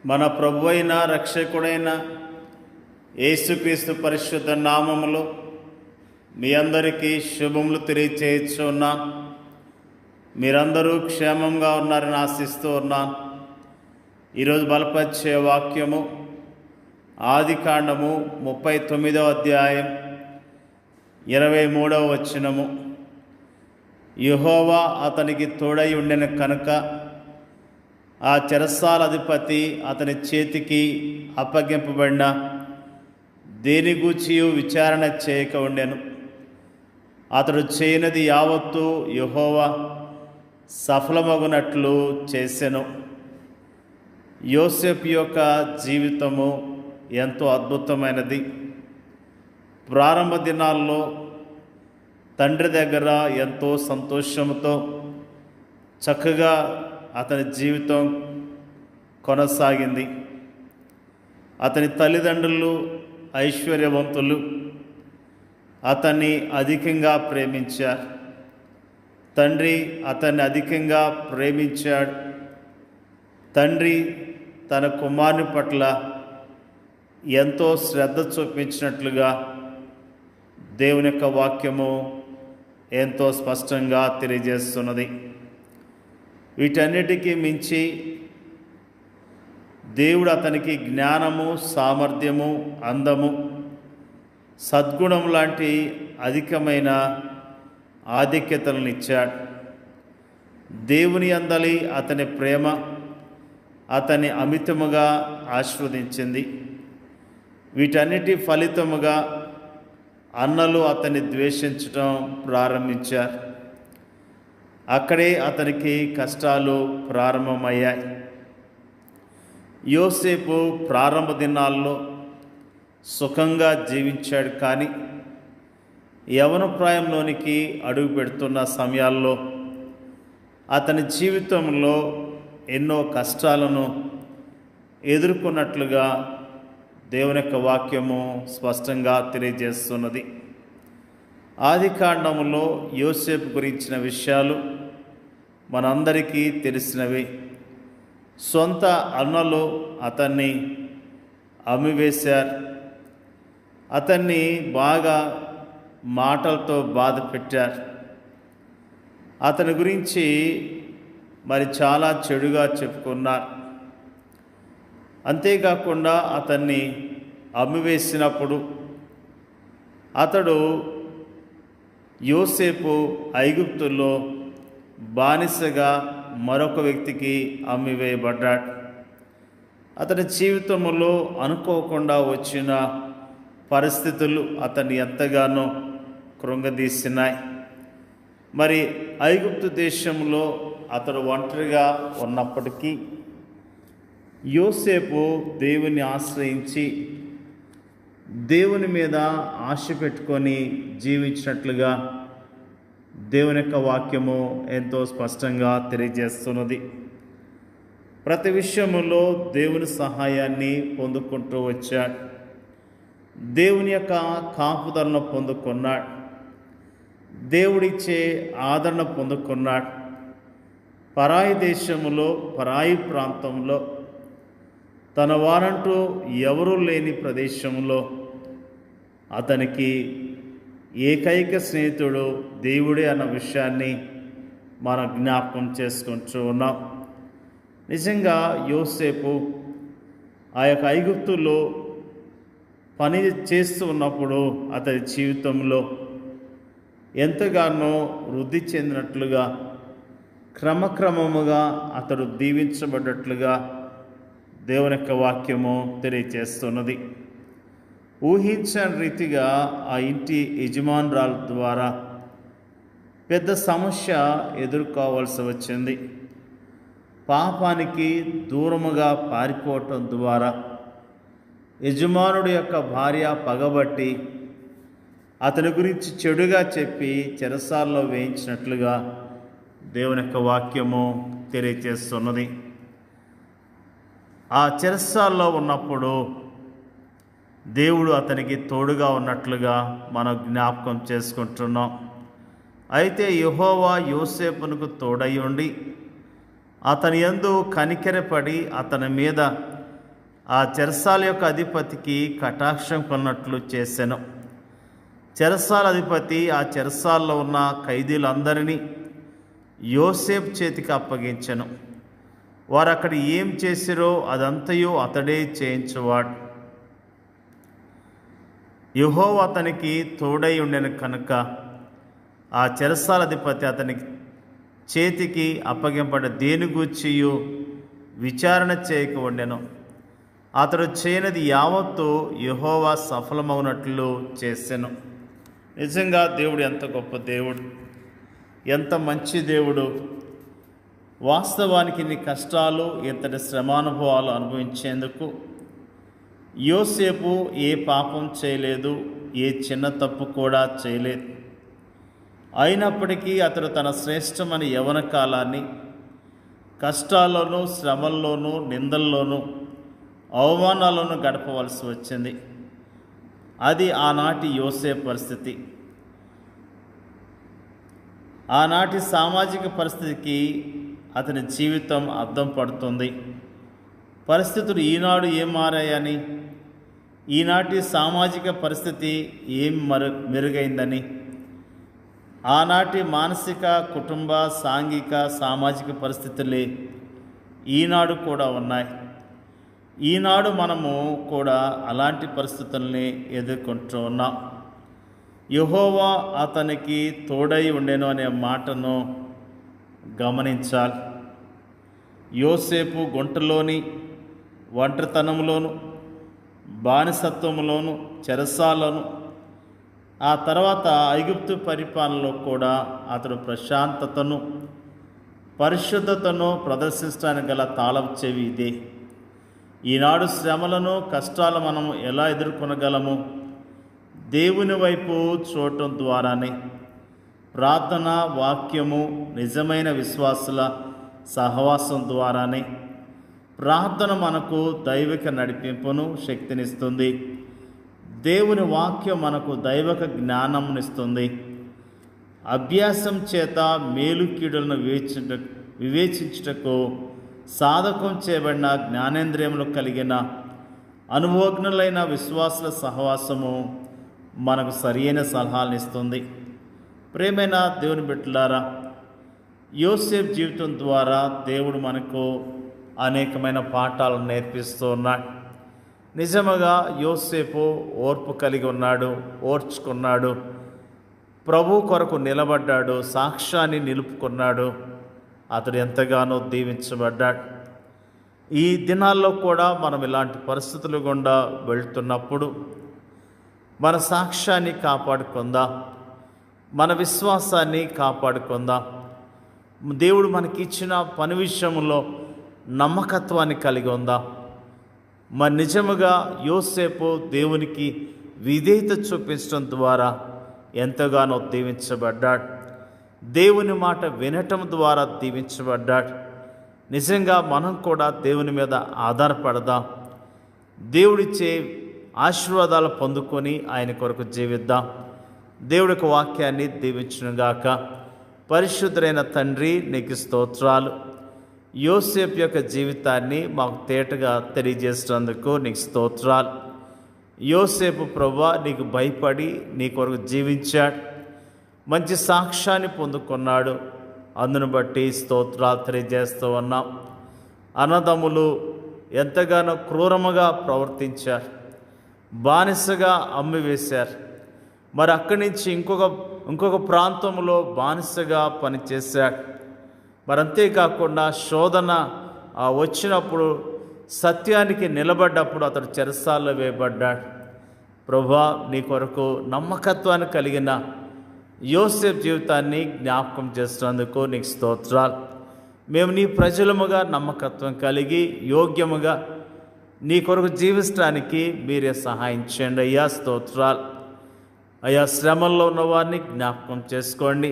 మన ప్రభువైన రక్షకుడైన యేసుక్రీస్తు పరిశుద్ధ నామములో మీ అందరికీ శుభములు తెలియచేయుచున్నాను. మీరందరూ క్షేమంగా ఉన్నారని ఆశిస్తూ ఉన్నాను. ఈరోజు బలపరిచే వాక్యము ఆదికాండము 39వ అధ్యాయం 23వ వచనము. యెహోవా అతనికి తోడై ఉండెను కనుక ఆ చెరసాల అధిపతి అతని చేతికి అప్పగింపబడిన దేని గూర్చి విచారణ చేయక ఉండెను. అతడు చేయనది యావత్తు యెహోవా సఫలమగునట్లు చేసెను. యోసేపు యొక్క జీవితము ఎంతో అద్భుతమైనది. ప్రారంభ దినాల్లో తండ్రి దగ్గర ఎంతో సంతోషంతో చక్కగా అతని జీవితం కొనసాగింది. అతని తల్లిదండ్రులు ఐశ్వర్యవంతులు, అతన్ని అధికంగా ప్రేమించారు. తండ్రి అతన్ని అధికంగా ప్రేమించాడు. తండ్రి తన కుమారుని పట్ల ఎంతో శ్రద్ధ చూపించినట్లుగా దేవుని యొక్క వాక్యము ఎంతో స్పష్టంగా తెలియజేస్తున్నది. వీటన్నిటికీ మించి దేవుడు అతనికి జ్ఞానము, సామర్థ్యము, అందము, సద్గుణం లాంటి అధికమైన ఆధిక్యతలను ఇచ్చాడు. దేవుని అందలి అతని ప్రేమ అతన్ని అమితముగా ఆశీర్వదించింది. వీటన్నిటి ఫలితముగా అన్నలు అతన్ని ద్వేషించడం ప్రారంభించారు. అక్కడే అతనికి కష్టాలు ప్రారంభమయ్యాయి. యోసేపు ప్రారంభ దినాల్లో సుఖంగా జీవించాడు. కానీ యవ్వన ప్రాయంలోనికి అడుగు పెడుతున్న సమయాల్లో అతని జీవితంలో ఎన్నో కష్టాలను ఎదుర్కొన్నట్లుగా దేవుని యొక్క వాక్యము స్పష్టంగా తెలియజేస్తున్నది. ఆదికాండములో యోసేపు గురించిన విషయాలు మనందరికీ తెలిసినవే. సొంత అన్నలు అతన్ని అమ్మివేశారు. అతన్ని బాగా మాటలతో బాధ పెట్టారు. అతని గురించి మరి చాలా చెడుగా చెప్పుకున్నారు. అంతేకాకుండా అతన్ని అమ్మివేసినప్పుడు అతడు యోసేపు ఐగుప్తులో బానిసగా మరొక వ్యక్తికి అమ్మివేయబడ్డాడు. అతని జీవితంలో అనుకోకుండా వచ్చిన పరిస్థితులు అతన్ని ఎంతగానో కృంగదీసినాయి. మరి ఐగుప్తు దేశంలో అతడు ఒంటరిగా ఉన్నప్పటికీ యోసేపు దేవుని ఆశ్రయించి దేవుని మీద ఆశ పెట్టుకొని జీవించినట్లుగా దేవుని యొక్క వాక్యము ఎంతో స్పష్టంగా తెలియజేస్తున్నది. ప్రతి విషయములో దేవుని సహాయాన్ని పొందుకుంటూ వచ్చాడు. దేవుని యొక్క కాపుదలను పొందుకున్నాడు. దేవుడిచ్చే ఆదరణ పొందుకున్నాడు. పరాయి దేశములో, పరాయి ప్రాంతంలో, తన వారంటూ ఎవరూ లేని ప్రదేశంలో అతనికి ఏకైక స్నేహితుడు దేవుడే అన్న విషయాన్ని మనం జ్ఞాపకం చేసుకుంటూ ఉన్నాం. నిజంగా యోసేపు ఆ యొక్క ఐగుప్తులో పని చేస్తూ ఉన్నప్పుడు అతని జీవితంలో ఎంతగానో వృద్ధి చెందినట్లుగా, క్రమక్రమముగా అతడు దీవించబడ్డట్లుగా దేవుని యొక్క వాక్యము తెలియజేస్తున్నది. ఊహించని రీతిగా ఆ ఇంటి యజమానురాల ద్వారా పెద్ద సమస్య ఎదుర్కోవాల్సి వచ్చింది. పాపానికి దూరముగా పారిపోవటం ద్వారా యజమానుడి యొక్క భార్య పగబట్టి అతని గురించి చెడుగా చెప్పి చెరసాల్లో వేయించినట్లుగా దేవుని యొక్క వాక్యము తెలియజేస్తున్నది. ఆ చెరసాల్లో ఉన్నప్పుడు దేవుడు అతనికి తోడుగా ఉన్నట్లుగా మనం జ్ఞాపకం చేసుకుంటున్నాం. అయితే యెహోవా యోసేపునకు తోడై ఉండి అతని యందు కనికెరపడి అతని మీద ఆ చెరసాల యొక్క అధిపతికి కటాక్షం కొన్నట్లు చేసెను. చెరసాల అధిపతి ఆ చెరసాల్లో ఉన్న ఖైదీలందరినీ యోసేపు చేతికి అప్పగించెను. వారు అక్కడ ఏం చేసిరో అదంతయు అతడే చేయించువాడు. యెహోవా అతనికి తోడై ఉండెను కనుక ఆ చెరసాల అధిపతి అతని చేతికి అప్పగింపబడ్డ దేని గూర్చియు విచారణ చేయక ఉండెను. అతడు చేయనిది యావత్తు యెహోవా సఫలమవునట్లు చేసెను. నిజంగా దేవుడు ఎంత గొప్ప దేవుడు, ఎంత మంచి దేవుడు. వాస్తవానికి ఇన్ని కష్టాలు, ఇంతటి శ్రమానుభవాలు అనుభవించేందుకు యోసేపు ఏ పాపం చేయలేదు, ఏ చిన్న తప్పు కూడా చేయలేదు. అయినప్పటికీ అతడు తన శ్రేష్టమైన యవ్వన కాలాన్ని కష్టాల్లోనూ, శ్రమల్లోనూ, నిందల్లోనూ, అవమానాలను గడపవలసి వచ్చింది. అది ఆనాటి యోసేపు పరిస్థితి. ఆనాటి సామాజిక పరిస్థితికి అతని జీవితం అద్దం పడుతుంది. పరిస్థితులు ఈనాడు ఏం మారాయని, ఈనాటి సామాజిక పరిస్థితి ఏం మెరుగైందని, ఆనాటి మానసిక, కుటుంబ, సాంఘిక, సామాజిక పరిస్థితులే ఈనాడు కూడా ఉన్నాయి. ఈనాడు మనము కూడా అలాంటి పరిస్థితుల్ని ఎదుర్కొంటూ ఉన్నాం. యెహోవా అతనికి తోడై ఉండెను అనే మాటను గమనించాలి. యోసేపు గుంటలోని ఒంటరితనంలోను, బానిసత్వంలోను, చెరసాలను, ఆ తర్వాత ఐగుప్తు పరిపాలనలో కూడా అతడు ప్రశాంతతను, పరిశుద్ధతను ప్రదర్శించడానికి గల తాళం చెవి ఇదే. ఈనాడు శ్రమలను, కష్టాలు మనం ఎలా ఎదుర్కొనగలము? దేవుని వైపు చూడటం ద్వారానే. ప్రార్థన, వాక్యము, నిజమైన విశ్వాసుల సహవాసం ద్వారానే. ప్రార్థన మనకు దైవిక నడిపింపును, శక్తినిస్తుంది. దేవుని వాక్యం మనకు దైవిక జ్ఞానంనిస్తుంది. అభ్యాసం చేత మేలు కీడులను వివేచించుటకు సాధకం చేయబడిన జ్ఞానేంద్రియములు కలిగిన అనుభవజ్ఞులైన విశ్వాసుల సహవాసము మనకు సరియైన సలహాలను ఇస్తుంది. ప్రేమైన దేవుని బిడ్డలారా, యోసేపు జీవితం ద్వారా దేవుడు మనకు అనేకమైన పాఠాలను నేర్పిస్తూ ఉన్నాడు. నిజముగా యోసేపు ఓర్పు కలిగి ఉన్నాడు, ఓర్చుకున్నాడు, ప్రభు కొరకు నిలబడ్డాడు, సాక్ష్యాన్ని నిలుపుకున్నాడు. అతడు ఎంతగానో దీవించబడ్డాడు. ఈ దినాల్లో కూడా మనం ఇలాంటి పరిస్థితులు గుండా వెళ్తున్నప్పుడు మన సాక్ష్యాన్ని కాపాడుకుందాం, మన విశ్వాసాన్ని కాపాడుకుందాం. దేవుడు మనకిచ్చిన పని విషయంలో నమ్మకత్వాన్ని కలిగి ఉందాం. మరి నిజముగా యోసేపు దేవునికి విధేయత చూపించడం ద్వారా ఎంతగానో దీవించబడ్డాడు. దేవుని మాట వినటం ద్వారా దీవించబడ్డాడు. నిజంగా మనం కూడా దేవుని మీద ఆధారపడదాం. దేవుడిచ్చే ఆశీర్వాదాలు పొందుకొని ఆయన కొరకు జీవిద్దాం. దేవుడి యొక్క వాక్యాన్ని దీవించునుగాక. పరిశుద్ధుడైన తండ్రి, నీకు స్తోత్రాలు. యోసేపు యొక్క జీవితాన్ని మాకు తేటగా తెలియజేసినందుకు నీకు స్తోత్రాలు. యోసేపు ప్రభువా నీకు భయపడి నీ కొరకు జీవించాడు, మంచి సాక్ష్యాన్ని పొందుకున్నాడు. అందును బట్టి స్తోత్రాలు తెలియజేస్తూ ఉన్నాం. అన్నదమ్ములు ఎంతగానో క్రూరముగా ప్రవర్తించారు, బానిసగా అమ్మివేశారు. మరి అక్కడి నుంచి ఇంకొక ప్రాంతంలో బానిసగా పనిచేశాడు. మరి అంతేకాకుండా శోధన వచ్చినప్పుడు, సత్యానికి నిలబడ్డప్పుడు అతడు చెరసాల్లో వేయబడ్డాడు. ప్రభువా నీ కొరకు నమ్మకత్వాన్ని కలిగిన యోసేపు జీవితాన్ని జ్ఞాపకం చేస్తున్నందుకు నీకు స్తోత్రాలు. మేము నీ ప్రజలముగా నమ్మకత్వం కలిగి యోగ్యముగా నీ కొరకు జీవించడానికి మీరే సహాయం చేయండి అయ్యా. స్తోత్రాలు అయ్యా. శ్రమల్లో ఉన్నవారిని జ్ఞాపకం చేసుకోండి,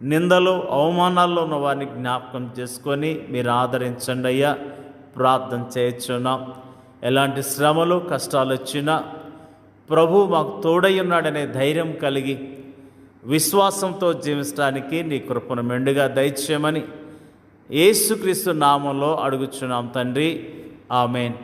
నిందలు అవమానాల్లో ఉన్నవారిని జ్ఞాపకం చేసుకొని మీరు ఆదరించండి అయ్యా. ప్రార్థన చేయించున్నాం. ఎలాంటి శ్రమలు కష్టాలు వచ్చినా ప్రభు మాకు తోడై ఉన్నాడనే ధైర్యం కలిగి విశ్వాసంతో జీవించడానికి నీ కృపను మెండుగా దయచేయమని యేసుక్రీస్తు నామంలో అడుగుచున్నాం తండ్రి. ఆమేన్.